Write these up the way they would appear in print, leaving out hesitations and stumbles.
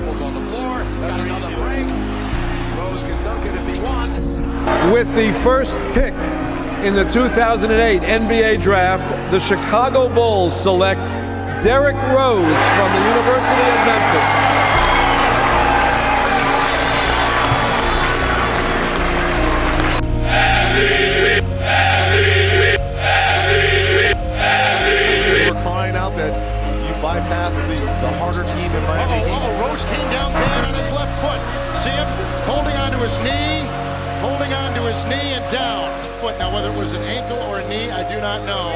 Fumbles on the floor. Got another break. Rose can dunk it if he wants. With the first pick in the 2008 NBA Draft, the Chicago Bulls select Derrick Rose from the University of Memphis. Bypass the harder team in Miami Heat. Rose came down bad on his left foot. See him holding onto his knee and down. Foot. Now, whether it was an ankle or a knee, I do not know.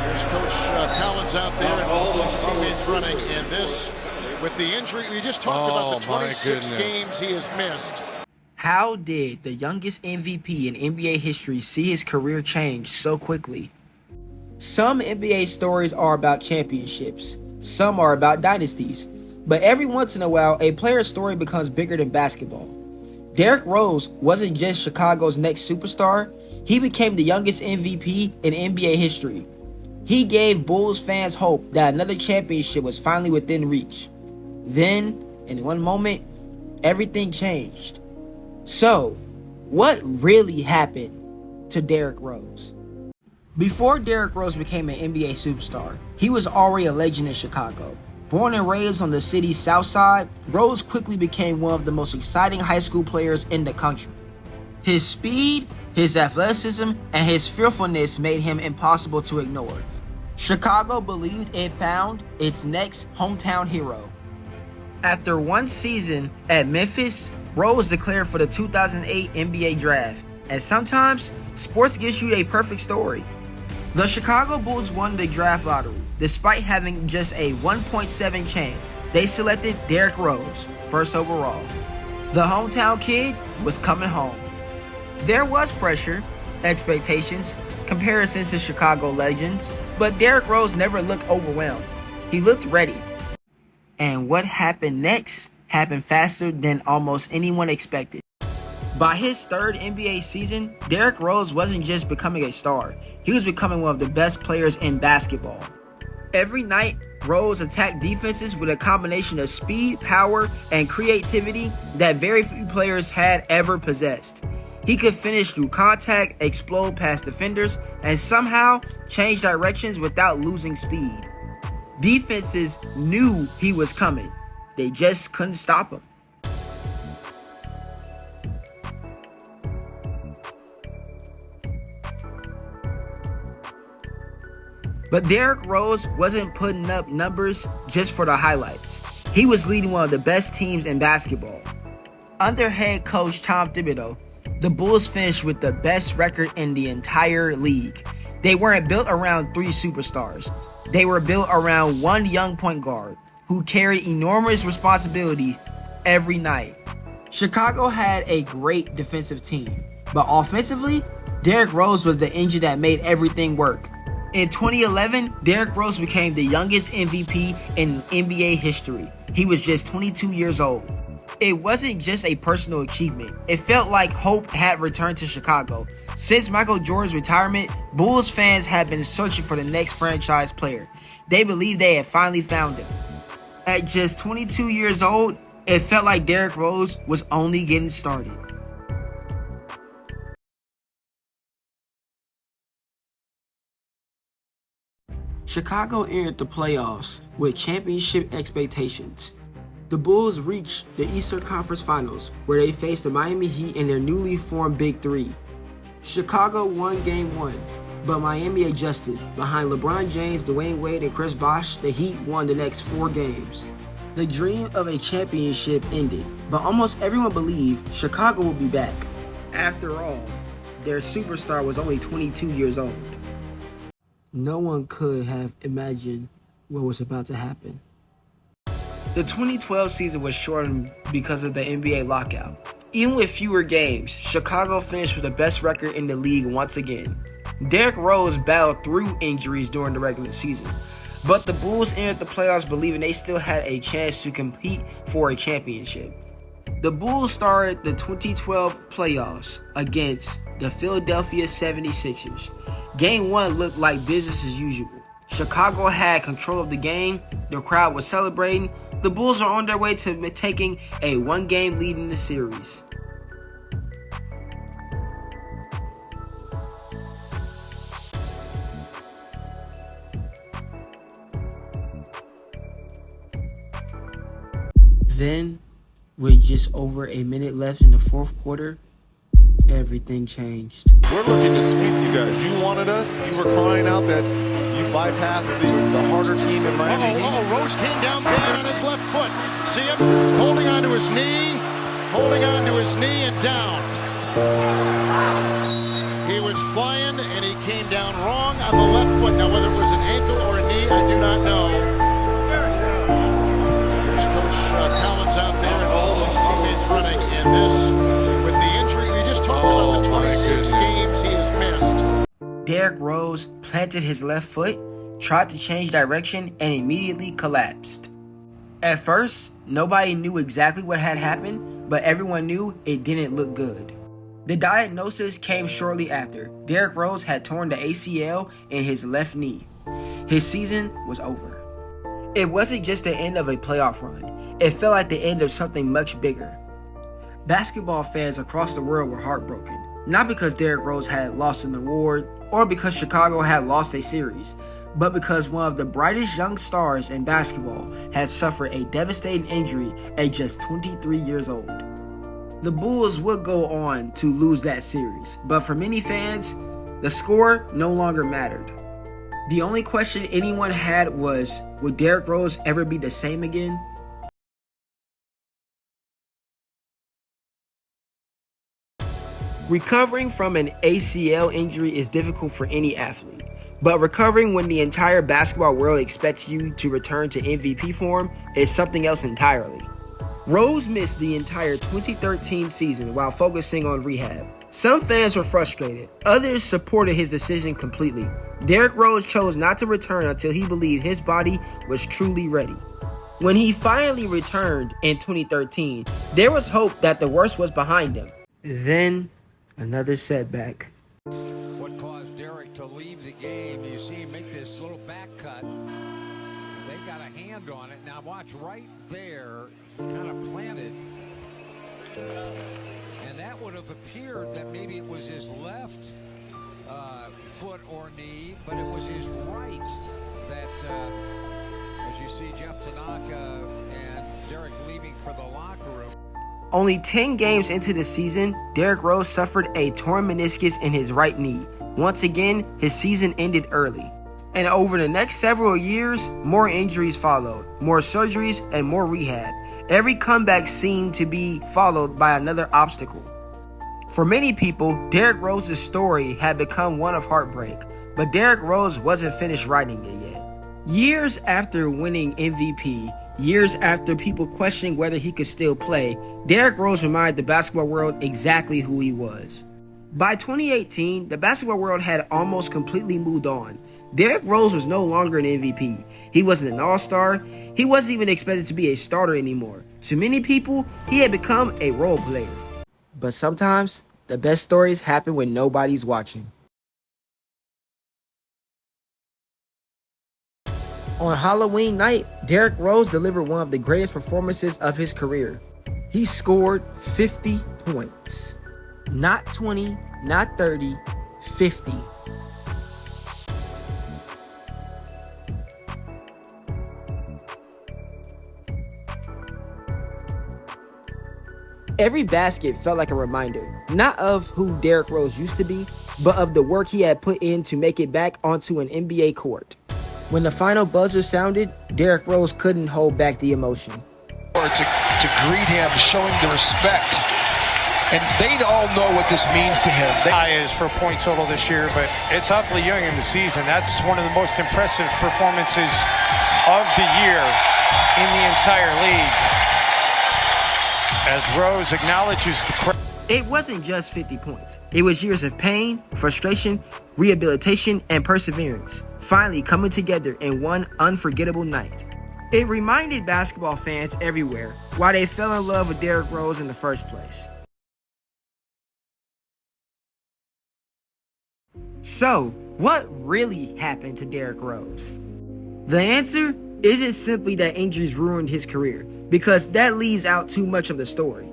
There's Coach Collins out there and all his teammates running. And this, with the injury, we just talked about the 26 games he has missed. How did the youngest MVP in NBA history see his career change so quickly? Some NBA stories are about championships, some are about dynasties, but every once in a while, a player's story becomes bigger than basketball. Derrick Rose wasn't just Chicago's next superstar, he became the youngest MVP in NBA history. He gave Bulls fans hope that another championship was finally within reach. Then, in one moment, everything changed. So, what really happened to Derrick Rose? Before Derrick Rose became an NBA superstar, he was already a legend in Chicago. Born and raised on the city's south side, Rose quickly became one of the most exciting high school players in the country. His speed, his athleticism, and his fearfulness made him impossible to ignore. Chicago believed it found its next hometown hero. After one season at Memphis, Rose declared for the 2008 NBA Draft, and sometimes sports gives you a perfect story. The Chicago Bulls won the draft lottery. Despite having just a 1.7 chance, they selected Derrick Rose, first overall. The hometown kid was coming home. There was pressure, expectations, comparisons to Chicago legends, but Derrick Rose never looked overwhelmed. He looked ready. And what happened next happened faster than almost anyone expected. By his third NBA season, Derrick Rose wasn't just becoming a star, he was becoming one of the best players in basketball. Every night, Rose attacked defenses with a combination of speed, power, and creativity that very few players had ever possessed. He could finish through contact, explode past defenders, and somehow change directions without losing speed. Defenses knew he was coming. They just couldn't stop him. But Derrick Rose wasn't putting up numbers just for the highlights. He was leading one of the best teams in basketball. Under head coach Tom Thibodeau, the Bulls finished with the best record in the entire league. They weren't built around three superstars. They were built around one young point guard who carried enormous responsibility every night. Chicago had a great defensive team, but offensively, Derrick Rose was the engine that made everything work. In 2011, Derrick Rose became the youngest MVP in NBA history. He was just 22 years old. It wasn't just a personal achievement. It felt like hope had returned to Chicago. Since Michael Jordan's retirement, Bulls fans had been searching for the next franchise player. They believed they had finally found him. At just 22 years old, it felt like Derrick Rose was only getting started. Chicago entered the playoffs with championship expectations. The Bulls reached the Eastern Conference Finals, where they faced the Miami Heat in their newly formed Big Three. Chicago won Game 1, but Miami adjusted. Behind LeBron James, Dwayne Wade, and Chris Bosh, the Heat won the next 4 games. The dream of a championship ended, but almost everyone believed Chicago would be back. After all, their superstar was only 22 years old. No one could have imagined what was about to happen. The 2012 season was shortened because of the NBA lockout. Even with fewer games, Chicago finished with the best record in the league once again. Derrick Rose battled through injuries during the regular season, but the Bulls entered the playoffs believing they still had a chance to compete for a championship. The Bulls started the 2012 playoffs against the Philadelphia 76ers. Game 1 looked like business as usual. Chicago had control of the game, The crowd was celebrating. The Bulls are on their way to taking a one-game lead in the series. Then, with just over a minute left in the fourth quarter, everything changed. We're looking to sweep you guys. You wanted us. You were crying out that you bypassed the harder team in Miami. Rose came down bad on his left foot. See him holding onto his knee and down. He was flying and he came down wrong on the left foot. Now whether it was an ankle or a knee, I do not know. There's Coach Collins out there and all his teammates running. And this, with the injury, we just talked about the 26 games he has missed. Derrick Rose planted his left foot, tried to change direction, and immediately collapsed. At first, nobody knew exactly what had happened, but everyone knew it didn't look good. The diagnosis came shortly after. Derrick Rose had torn the ACL in his left knee. His season was over. It wasn't just the end of a playoff run. It felt like the end of something much bigger. Basketball fans across the world were heartbroken, not because Derrick Rose had lost an award or because Chicago had lost a series, but because one of the brightest young stars in basketball had suffered a devastating injury at just 23 years old. The Bulls would go on to lose that series, but for many fans, the score no longer mattered. The only question anyone had was, would Derrick Rose ever be the same again? Recovering from an ACL injury is difficult for any athlete, but recovering when the entire basketball world expects you to return to MVP form is something else entirely. Rose missed the entire 2013 season while focusing on rehab. Some fans were frustrated, others supported his decision completely. Derrick Rose chose not to return until he believed his body was truly ready. When he finally returned in 2013, there was hope that the worst was behind him. Then, another setback. What caused Derrick to leave the game? You see him make this little back cut. They got a hand on it. Now watch right there. He kind of planted. And that would have appeared that maybe it was his left foot or knee, but it was his right that, as you see Jeff Tanaka and Derrick leaving for the locker room. Only 10 games into the season, Derrick Rose suffered a torn meniscus in his right knee. Once again, his season ended early. And over the next several years, more injuries followed, more surgeries, and more rehab. Every comeback seemed to be followed by another obstacle. For many people, Derrick Rose's story had become one of heartbreak, but Derrick Rose wasn't finished writing it yet. Years after winning MVP, years after people questioning whether he could still play, Derrick Rose reminded the basketball world exactly who he was. By 2018, the basketball world had almost completely moved on. Derrick Rose was no longer an MVP. He wasn't an all-star. He wasn't even expected to be a starter anymore. To many people, he had become a role player. But sometimes, the best stories happen when nobody's watching. On Halloween night, Derrick Rose delivered one of the greatest performances of his career. He scored 50 points. Not 20, not 30, 50. Every basket felt like a reminder, not of who Derrick Rose used to be, but of the work he had put in to make it back onto an NBA court. When the final buzzer sounded, Derrick Rose couldn't hold back the emotion. To greet him, showing the respect. And they all know what this means to him. Is for point total this year, but it's awfully young in the season. That's one of the most impressive performances of the year in the entire league. As Rose acknowledges the crowd. It wasn't just 50 points. It was years of pain, frustration, rehabilitation, and perseverance, finally coming together in one unforgettable night. It reminded basketball fans everywhere why they fell in love with Derrick Rose in the first place. So, what really happened to Derrick Rose? The answer isn't simply that injuries ruined his career, because that leaves out too much of the story.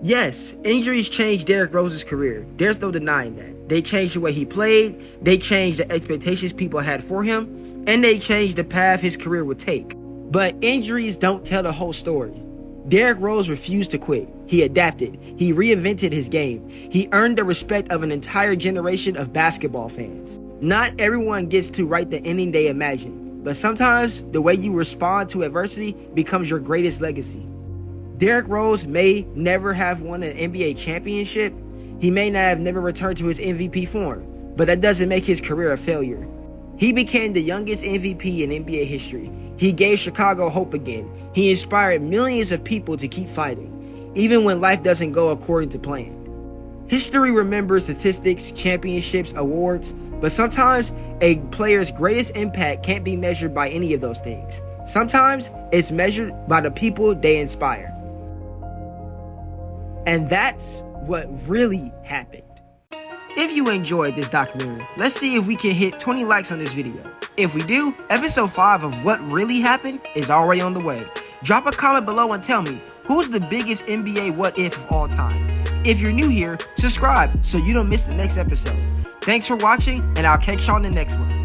Yes, injuries changed Derrick Rose's career. There's no denying that. They changed the way he played, they changed the expectations people had for him, and they changed the path his career would take. But injuries don't tell the whole story. Derrick Rose refused to quit. He adapted. He reinvented his game. He earned the respect of an entire generation of basketball fans. Not everyone gets to write the ending they imagine, but sometimes the way you respond to adversity becomes your greatest legacy. Derrick Rose may never have won an NBA championship. He may not have never returned to his MVP form, but that doesn't make his career a failure. He became the youngest MVP in NBA history. He gave Chicago hope again. He inspired millions of people to keep fighting, even when life doesn't go according to plan. History remembers statistics, championships, awards, but sometimes a player's greatest impact can't be measured by any of those things. Sometimes it's measured by the people they inspire. And that's what really happened. If you enjoyed this documentary, let's see if we can hit 20 likes on this video. If we do, episode 5 of What Really Happened is already on the way. Drop a comment below and tell me, who's the biggest NBA what if of all time? If you're new here, subscribe so you don't miss the next episode. Thanks for watching, and I'll catch y'all in the next one.